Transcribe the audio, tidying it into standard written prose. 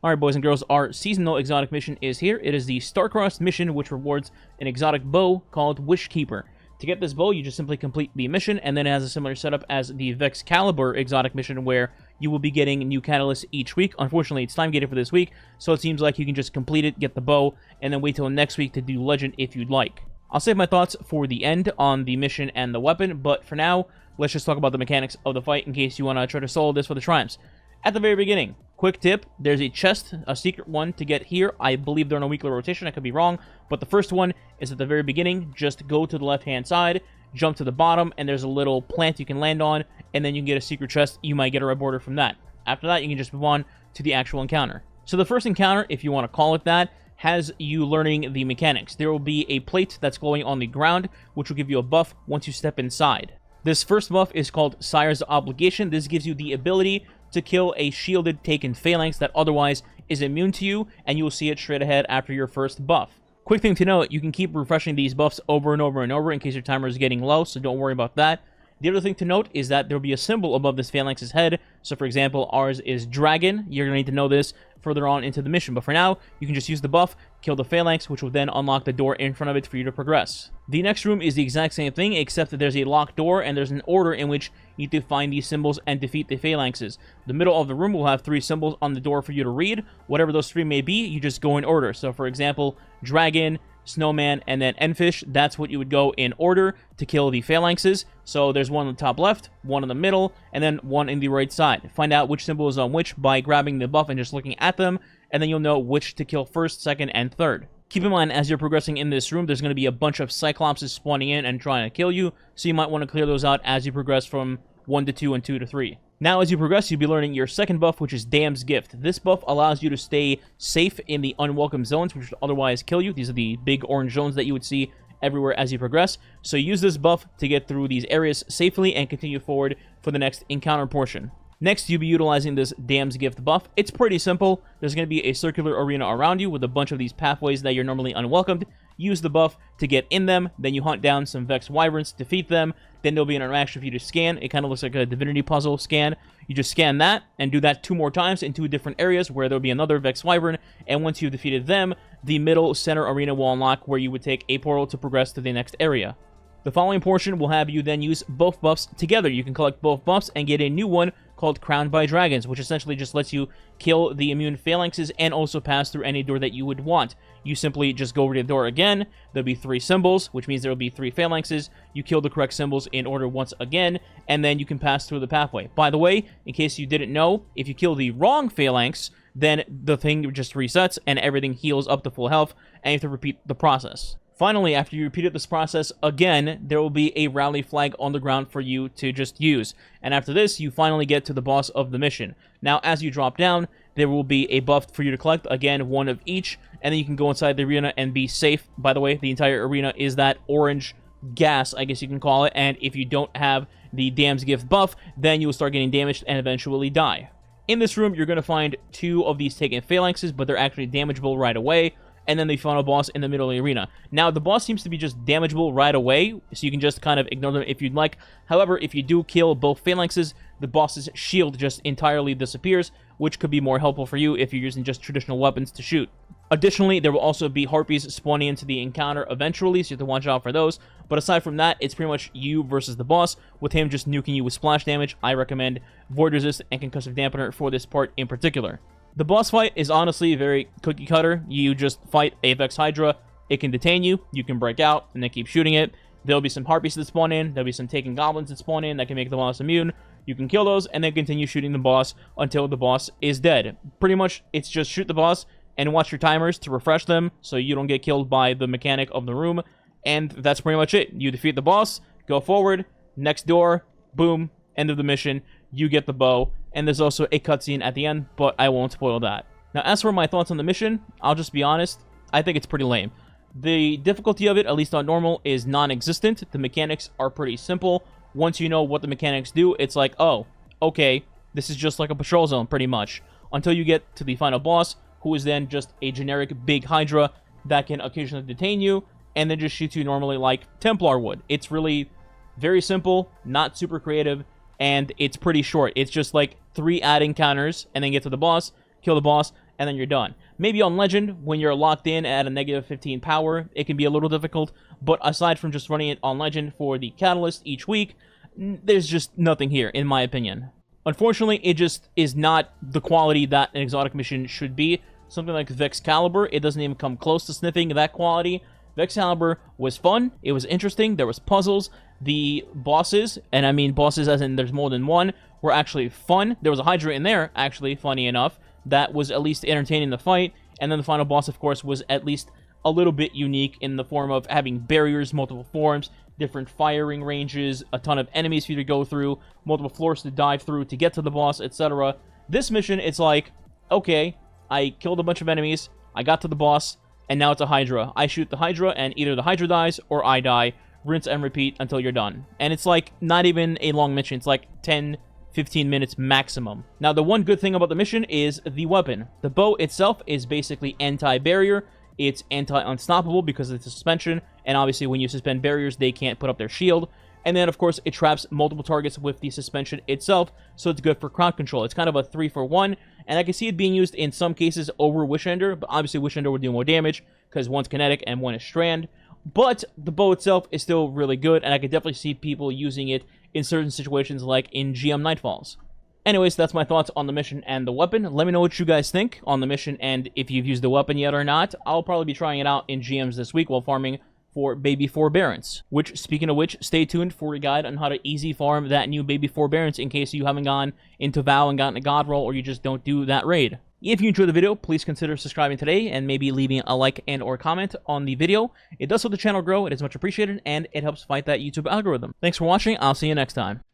Alright, boys and girls, our seasonal exotic mission is here. It is the Starcrossed mission, which rewards an exotic bow called Wishkeeper. To get this bow, you just simply complete the mission, and then it has a similar setup as the Vexcalibur exotic mission, where you will be getting new catalysts each week. Unfortunately, it's time-gated for this week, so it seems like you can just complete it, get the bow, and then wait till next week to do Legend if you'd like. I'll save my thoughts for the end on the mission and the weapon, but for now, let's just talk about the mechanics of the fight in case you want to try to solo this for the triumphs. At the very beginning, quick tip, there's a chest, a secret one to get here. I believe they're on a weekly rotation, I could be wrong, but the first one is at the very beginning. Just go to the left-hand side, jump to the bottom, and there's a little plant you can land on, and then you can get a secret chest. You might get a red border from that. After that, you can just move on to the actual encounter. So the first encounter, if you want to call it that, has you learning the mechanics. There will be a plate that's glowing on the ground, which will give you a buff once you step inside. This first buff is called Sire's Obligation. This gives you the ability to kill a shielded taken phalanx that otherwise is immune to you, and you will see it straight ahead after your first buff. Quick thing to note, you can keep refreshing these buffs over and over and over in case your timer is getting low, so don't worry about that. The other thing to note is that there will be a symbol above this phalanx's head. So for example, ours is dragon. You're going to need to know this further on into the mission. But for now, you can just use the buff, kill the phalanx, which will then unlock the door in front of it for you to progress. The next room is the exact same thing, except that there's a locked door and there's an order in which you need to find these symbols and defeat the phalanxes. The middle of the room will have 3 symbols on the door for you to read. Whatever those 3 may be, you just go in order. So for example, dragon, snowman, and then endfish, that's what you would go in order to kill the phalanxes. So there's one on the top left, one in the middle, and then one in the right side. Find out which symbol is on which by grabbing the buff and just looking at them, and then you'll know which to kill first, second, and third. Keep in mind, as you're progressing in this room, there's going to be a bunch of cyclopses spawning in and trying to kill you, so you might want to clear those out as you progress from 1 to 2 and 2 to 3. Now, as you progress, you'll be learning your second buff, which is Dam's Gift. This buff allows you to stay safe in the unwelcome zones, which would otherwise kill you. These are the big orange zones that you would see everywhere as you progress. So use this buff to get through these areas safely and continue forward for the next encounter portion. Next, you'll be utilizing this Dam's Gift buff. It's pretty simple. There's going to be a circular arena around you with a bunch of these pathways that you're normally unwelcomed. Use the buff to get in them, then you hunt down some Vex Wyverns, defeat them, then there'll be an interaction for you to scan. It kind of looks like a Divinity puzzle scan. You just scan that, and do that 2 more times in 2 different areas where there'll be another Vex Wyvern, and once you've defeated them, the middle center arena will unlock where you would take a portal to progress to the next area. The following portion will have you then use both buffs together. You can collect both buffs and get a new one called Crowned by Dragons, which essentially just lets you kill the immune phalanxes and also pass through any door that you would want. You simply just go over to the door again. There'll be 3 symbols, which means there will be 3 phalanxes. You kill the correct symbols in order once again, and then you can pass through the pathway. By the way, in case you didn't know, if you kill the wrong phalanx, then the thing just resets and everything heals up to full health, and you have to repeat the process. Finally, after you repeated this process again, there will be a rally flag on the ground for you to just use. And after this, you finally get to the boss of the mission. Now, as you drop down, there will be a buff for you to collect, again, 1 of each, and then you can go inside the arena and be safe. By the way, the entire arena is that orange gas, I guess you can call it, and if you don't have the Dam's Gift buff, then you will start getting damaged and eventually die. In this room, you're going to find 2 of these taken phalanxes, but they're actually damageable right away. And then the final boss in the middle of the arena. Now, the boss seems to be just damageable right away, so you can just kind of ignore them if you'd like. However, if you do kill both phalanxes, the boss's shield just entirely disappears, which could be more helpful for you if you're using just traditional weapons to shoot. Additionally, there will also be harpies spawning into the encounter eventually, so you have to watch out for those. But aside from that, it's pretty much you versus the boss, with him just nuking you with splash damage. I recommend Void Resist and Concussive Dampener for this part in particular. The boss fight is honestly very cookie cutter. You just fight a Vex Hydra, it can detain you, you can break out, and then keep shooting it. There'll be some harpies that spawn in, there'll be some taken goblins that spawn in that can make the boss immune. You can kill those, and then continue shooting the boss until the boss is dead. Pretty much, it's just shoot the boss, and watch your timers to refresh them, so you don't get killed by the mechanic of the room. And that's pretty much it. You defeat the boss, go forward, next door, boom, end of the mission, you get the bow, and there's also a cutscene at the end, but I won't spoil that. Now, as for my thoughts on the mission, I'll just be honest, I think it's pretty lame. The difficulty of it, at least on normal, is non-existent. The mechanics are pretty simple. Once you know what the mechanics do, it's like, oh, okay, this is just like a patrol zone, pretty much. Until you get to the final boss, who is then just a generic big Hydra that can occasionally detain you, and then just shoot you normally like Templar would. It's really very simple, not super creative, and it's pretty short. It's just like 3 add encounters, and then get to the boss, kill the boss, and then you're done. Maybe on Legend, when you're locked in at a negative 15 power, it can be a little difficult, but aside from just running it on Legend for the Catalyst each week, there's just nothing here, in my opinion. Unfortunately, it just is not the quality that an exotic mission should be. Something like Vexcalibur, it doesn't even come close to sniffing that quality. Vexcalibur was fun, it was interesting, there was puzzles, the bosses, and I mean bosses as in there's more than one, were actually fun. There was a Hydra in there, actually, funny enough, that was at least entertaining the fight, and then the final boss, of course, was at least a little bit unique in the form of having barriers, multiple forms, different firing ranges, a ton of enemies for you to go through, multiple floors to dive through to get to the boss, etc. This mission, it's like, okay, I killed a bunch of enemies, I got to the boss, and now it's a Hydra. I shoot the Hydra, and either the Hydra dies, or I die. Rinse and repeat until you're done. And it's like, not even a long mission. It's like 10, 15 minutes maximum. Now, the one good thing about the mission is the weapon. The bow itself is basically anti-barrier. It's anti-unstoppable because of the suspension. And obviously, when you suspend barriers, they can't put up their shield. And then, of course, it traps multiple targets with the suspension itself, so it's good for crowd control. It's kind of a 3-for-1, and I can see it being used in some cases over Wishender, but obviously Wishender would do more damage, because one's kinetic and one is strand. But the bow itself is still really good, and I could definitely see people using it in certain situations, like in GM Nightfalls. Anyways, that's my thoughts on the mission and the weapon. Let me know what you guys think on the mission, and if you've used the weapon yet or not. I'll probably be trying it out in GMs this week while farming for Baby Forbearance. Which, speaking of which, stay tuned for a guide on how to easy farm that new Baby Forbearance in case you haven't gone into VOW and gotten a God roll, or you just don't do that raid. If you enjoyed the video, please consider subscribing today and maybe leaving a like and or comment on the video. It does help the channel grow, it is much appreciated, and it helps fight that YouTube algorithm. Thanks for watching, I'll see you next time.